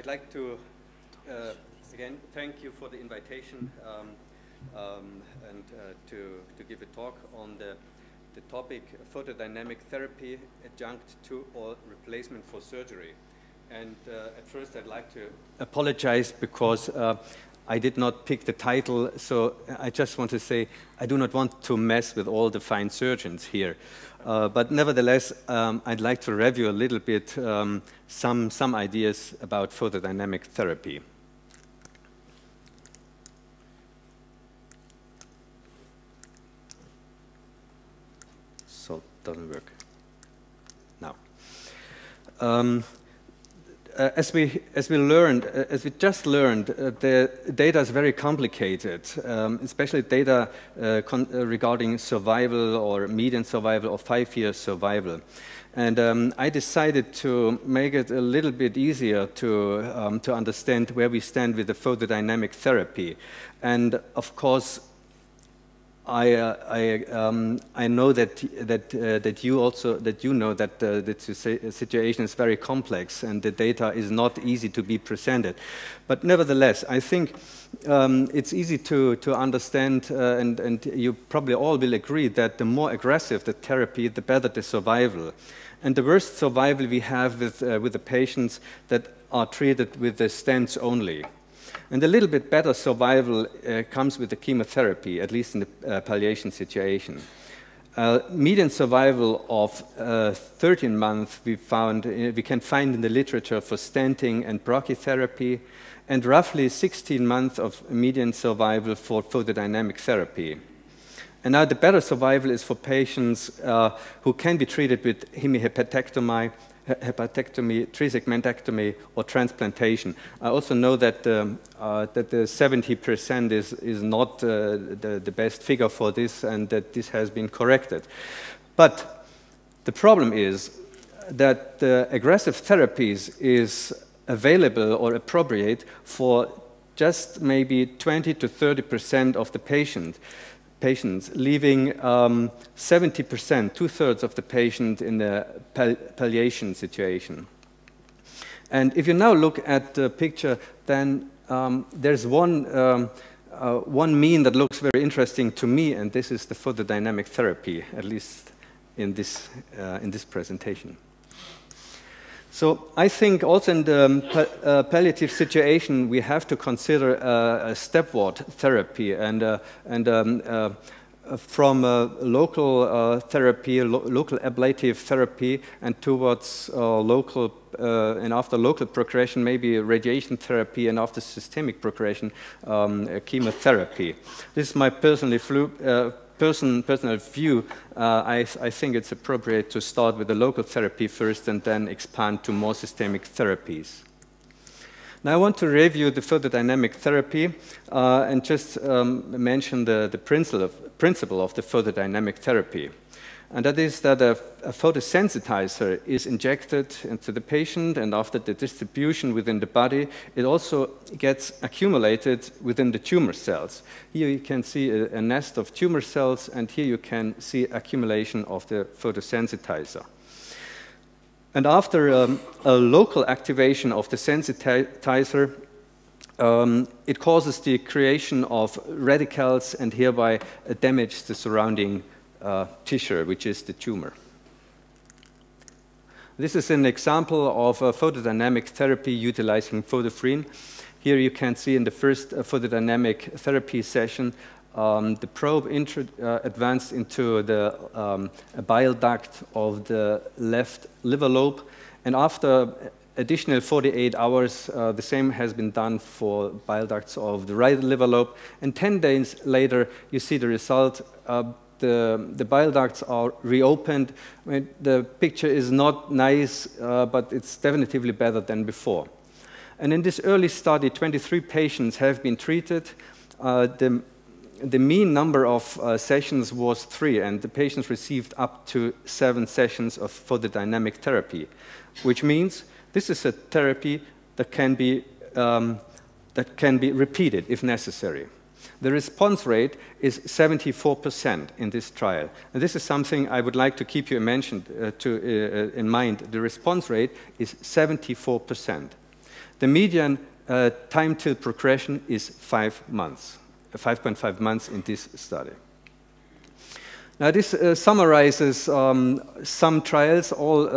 I'd like to again thank you for the invitation and to give a talk on the topic photodynamic therapy, adjunct to or replacement for surgery. And at first I'd like to apologize because I did not pick the title, so I just want to say I do not want to mess with all the fine surgeons here. But nevertheless, I'd like to review a little bit some ideas about photodynamic therapy. So it doesn't work now. As we just learned, the data is very complicated, especially data regarding survival or median survival or 5-year survival. And I decided to make it a little bit easier to understand where we stand with the photodynamic therapy. And of course, I know that you know that the situation is very complex and the data is not easy to be presented. But nevertheless, I think it's easy to understand, and you probably all will agree that the more aggressive the therapy, the better the survival. And the worst survival we have with the patients that are treated with the stents only. And a little bit better survival comes with the chemotherapy, at least in the palliation situation. Median survival of 13 months we can find in the literature for stenting and brachytherapy, and roughly 16 months of median survival for photodynamic therapy. And now the better survival is for patients who can be treated with hemihepatectomy, trisegmentectomy, or transplantation. I also know that the 70% is not the best figure for this, and that this has been corrected. But the problem is that the aggressive therapies is available or appropriate for just maybe 20 to 30% of the patients, leaving 70%, 2/3 of the patient in the palliation situation. And if you now look at the picture, then there's one mean that looks very interesting to me, and this is the photodynamic therapy, at least in this presentation. So I think also in the palliative situation, we have to consider a stepward therapy and from local therapy, local ablative therapy, and towards local and after local progression, maybe radiation therapy, and after systemic progression, chemotherapy. This is my personal view. I think it's appropriate to start with the local therapy first and then expand to more systemic therapies. Now I want to review the photodynamic therapy and just mention the principle of the photodynamic therapy. And that is that a photosensitizer is injected into the patient, and after the distribution within the body, it also gets accumulated within the tumor cells. Here you can see a nest of tumor cells, and here you can see accumulation of the photosensitizer. And after a local activation of the sensitizer, it causes the creation of radicals and hereby damage the surrounding tissue, which is the tumor. This is an example of a photodynamic therapy utilizing photofreen. Here you can see in the first photodynamic therapy session, the probe advanced into the bile duct of the left liver lobe, and after additional 48 hours, the same has been done for bile ducts of the right liver lobe, and 10 days later you see the result. The bile ducts are reopened. I mean, the picture is not nice, but it's definitively better than before. And in this early study, 23 patients have been treated. The mean number of sessions was 3, and the patients received up to 7 sessions of photodynamic therapy, which means this is a therapy that can be repeated if necessary. The response rate is 74% in this trial. And this is something I would like to keep you in mind. The response rate is 74%. The median time till progression is 5 months, 5.5 months in this study. Now this summarizes some trials, all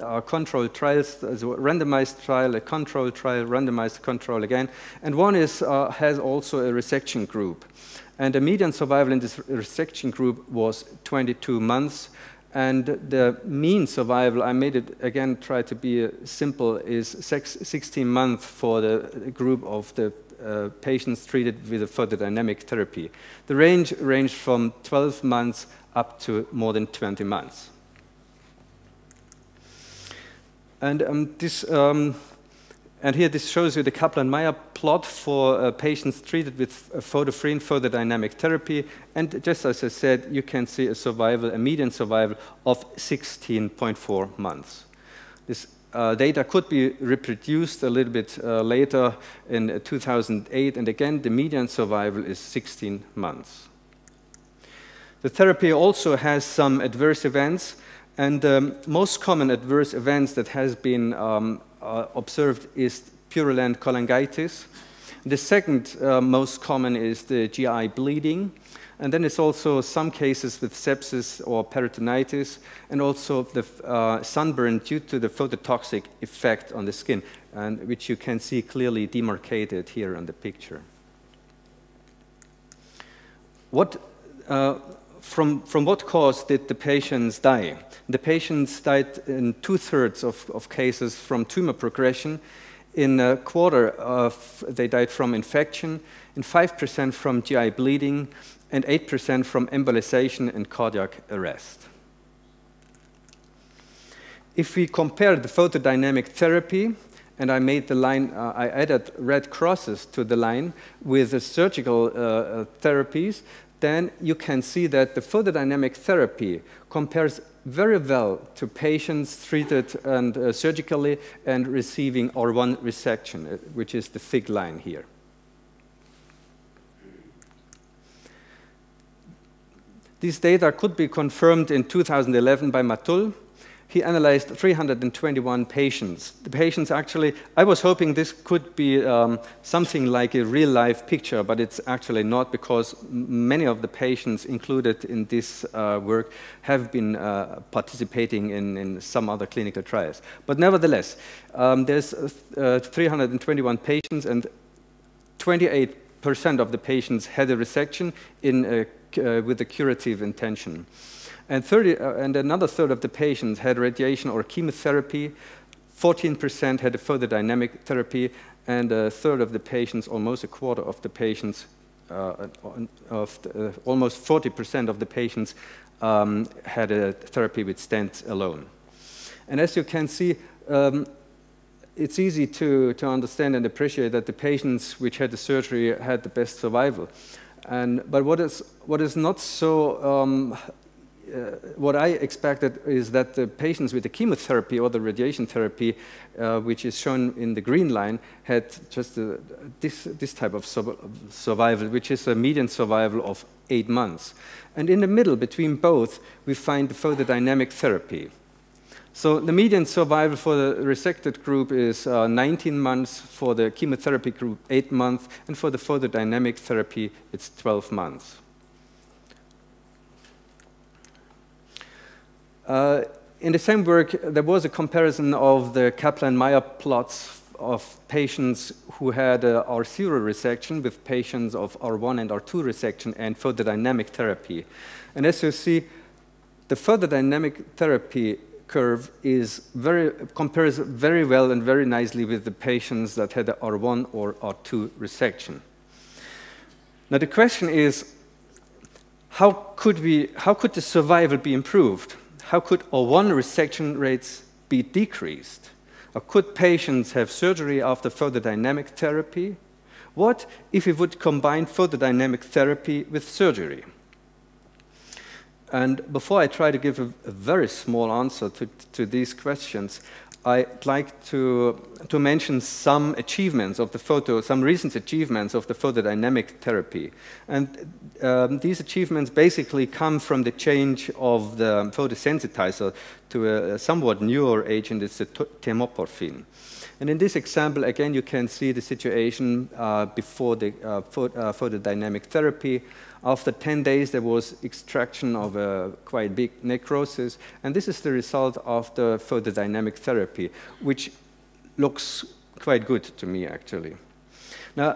are controlled trials. There's a randomized trial, a controlled trial, randomized control again, and one is, has also a resection group. And the median survival in this resection group was 22 months, and the mean survival, I made it again, try to be simple, is 16 months for the group of the patients treated with a photodynamic therapy. The range ranged from 12 months up to more than 20 months. And here this shows you the Kaplan-Meier plot for patients treated with photo-free and photodynamic therapy. And just as I said, you can see a survival, a median survival of 16.4 months. This data could be reproduced a little bit later in 2008, and again, the median survival is 16 months. The therapy also has some adverse events, and the most common adverse events that has been observed is purulent cholangitis. The second most common is the GI bleeding, and then it's also some cases with sepsis or peritonitis, and also the sunburn due to the phototoxic effect on the skin, and which you can see clearly demarcated here on the picture. From what cause did the patients die? The patients died in 2/3 of cases from tumor progression. In a quarter they died from infection, in 5% from GI bleeding, and 8% from embolization and cardiac arrest. If we compare the photodynamic therapy, and I made the line, I added red crosses to the line with the surgical therapies, then you can see that the photodynamic therapy compares very well to patients treated and, surgically and receiving R1 resection, which is the thick line here. These data could be confirmed in 2011 by Matul. He analyzed 321 patients. The patients actually, I was hoping this could be something like a real-life picture, but it's actually not, because many of the patients included in this work have been participating in some other clinical trials. But nevertheless, there's 321 patients, and 28% of the patients had a resection with a curative intention. And another third of the patients had radiation or chemotherapy, 14% had a photodynamic therapy, and a third of the patients, almost a quarter of the patients, almost 40% of the patients had a therapy with stents alone. And as you can see, it's easy to understand and appreciate that the patients which had the surgery had the best survival. But what is not so what I expected is that the patients with the chemotherapy or the radiation therapy, which is shown in the green line, had just this type of survival, which is a median survival of 8 months. And in the middle, between both, we find the photodynamic therapy. So the median survival for the resected group is 19 months, for the chemotherapy group 8 months, and for the photodynamic therapy it's 12 months. In the same work, there was a comparison of the Kaplan-Meier plots of patients who had R0 resection with patients of R1 and R2 resection and photodynamic therapy. And as you see, the photodynamic therapy curve compares very well and very nicely with the patients that had a R1 or R2 resection. Now the question is, how could the survival be improved? How could R1 resection rates be decreased? Or could patients have surgery after photodynamic therapy? What if we would combine photodynamic therapy with surgery? And before I try to give a very small answer to these questions, I'd like to mention some achievements of some recent achievements of the photodynamic therapy. And these achievements basically come from the change of the photosensitizer to a somewhat newer agent, it's the temoporphin. And in this example, again, you can see the situation before the photodynamic therapy. After 10 days, there was extraction of a quite big necrosis, and this is the result of the photodynamic therapy, which looks quite good to me, actually. Now,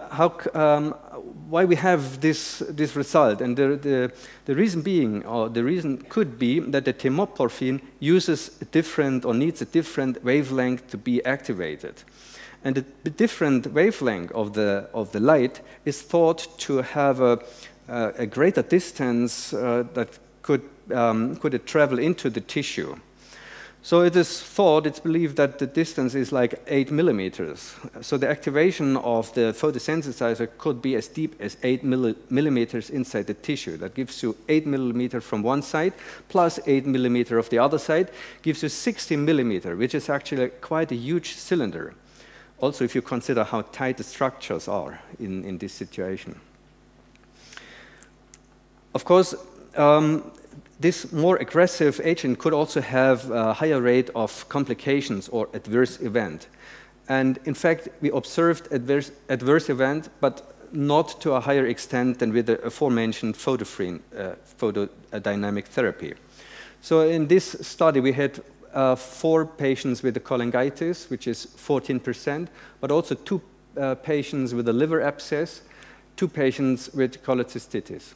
why we have this result? And the reason being, or the reason could be, that the thymmoporphin uses a different, or needs a different wavelength to be activated. And the different wavelength of the light is thought to have a greater distance that could travel into the tissue. So it is thought, it's believed that the distance is like 8 millimeters. So the activation of the photosensitizer could be as deep as 8 millimeters inside the tissue. That gives you 8 millimeters from one side, plus 8 millimeters of the other side, gives you 60 millimeters, which is actually quite a huge cylinder. Also, if you consider how tight the structures are in this situation. Of course, this more aggressive agent could also have a higher rate of complications or adverse event. And in fact, we observed adverse event, but not to a higher extent than with the aforementioned photodynamic therapy. So in this study, we had 4 patients with the cholangitis, which is 14%, but also 2 patients with a liver abscess, 2 patients with cholecystitis.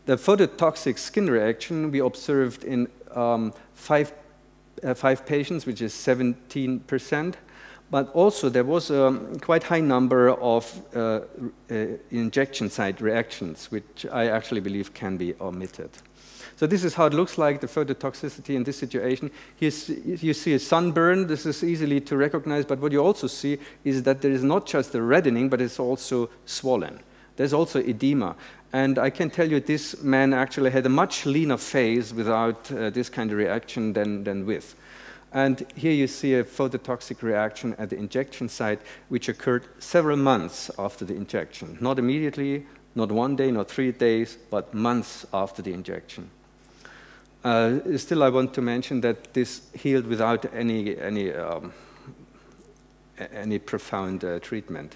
The phototoxic skin reaction we observed in 5 patients, which is 17%, but also there was a quite high number of injection site reactions, which I actually believe can be omitted. So this is how it looks like, the phototoxicity in this situation. Here you see a sunburn. This is easily to recognize, but what you also see is that there is not just a reddening, but it's also swollen. There's also edema. And I can tell you this man actually had a much leaner face without this kind of reaction than with. And here you see a phototoxic reaction at the injection site, which occurred several months after the injection. Not immediately, not 1 day, not 3 days, but months after the injection. Still, I want to mention that this healed without any profound treatment.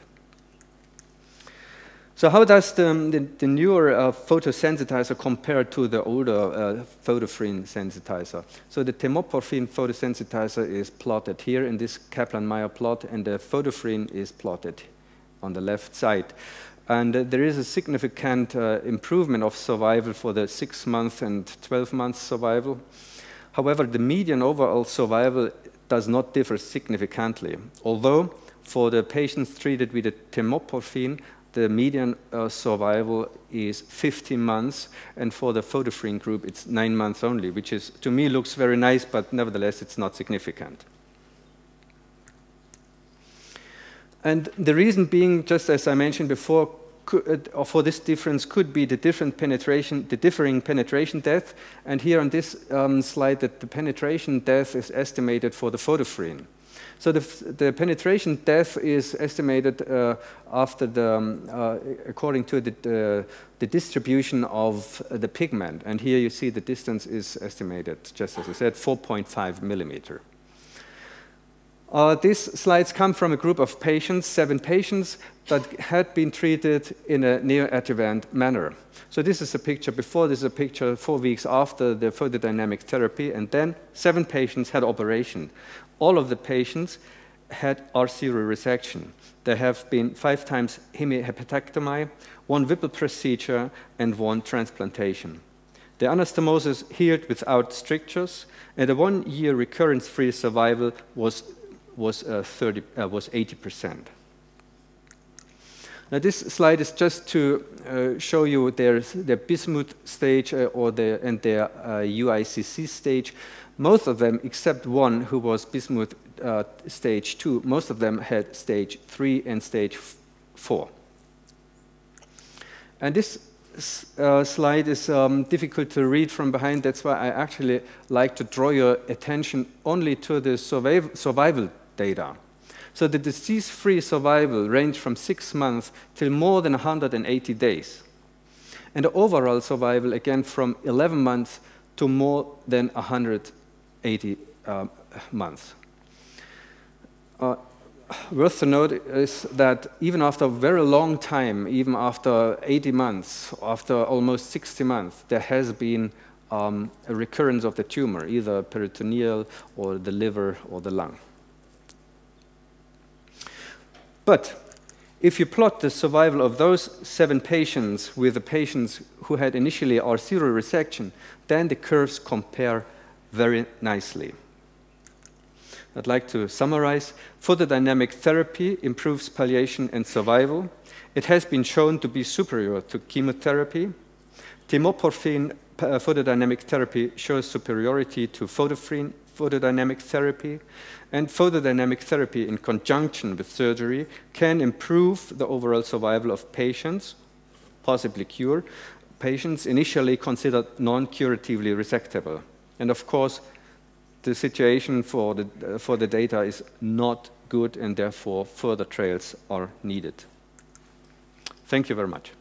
So how does the newer photosensitizer compare to the older photofrin sensitizer? So the thymmoporphin photosensitizer is plotted here in this Kaplan-Meier plot, and the photofrin is plotted on the left side. And there is a significant improvement of survival for the 6-month and 12-month survival. However, the median overall survival does not differ significantly, although for the patients treated with the thymmoporphin, the median survival is 15 months, and for the photofrin group, it's 9 months only, which is, to me, looks very nice, but nevertheless, it's not significant. And the reason being, just as I mentioned before, for this difference could be the differing penetration depth, and here on this slide, that the penetration depth is estimated for the photofrin. So the penetration depth is estimated after according to the distribution of the pigment. And here you see the distance is estimated, just as I said, 4.5 millimeter. These slides come from a group of patients, 7 patients, that had been treated in a neoadjuvant manner. So this is a picture before, this is a picture 4 weeks after the photodynamic therapy, and then 7 patients had operation. All of the patients had R0 resection. There have been 5 times hemihepatectomy, 1 Whipple procedure, and 1 transplantation. The anastomosis healed without strictures, and the 1-year recurrence-free survival was 80%. Now this slide is just to show you their bismuth stage and their UICC stage. Most of them, except 1 who was bismuth stage 2, most of them had stage 3 and stage 4. And this slide is difficult to read from behind. That's why I actually like to draw your attention only to the survival data. So the disease-free survival ranged from 6 months till more than 180 days. And the overall survival, again, from 11 months to more than 180 months. worth to note is that even after a very long time, even after 80 months, after almost 60 months, there has been a recurrence of the tumor, either peritoneal or the liver or the lung. But if you plot the survival of those 7 patients with the patients who had initially R0 resection, then the curves compare very nicely. I'd like to summarize. Photodynamic therapy improves palliation and survival. It has been shown to be superior to chemotherapy. Thymoporphin photodynamic therapy shows superiority to photodynamic therapy. And photodynamic therapy in conjunction with surgery can improve the overall survival of patients, possibly cure, patients initially considered non-curatively resectable. And of course, the situation for the data is not good, and therefore further trials are needed. Thank you very much.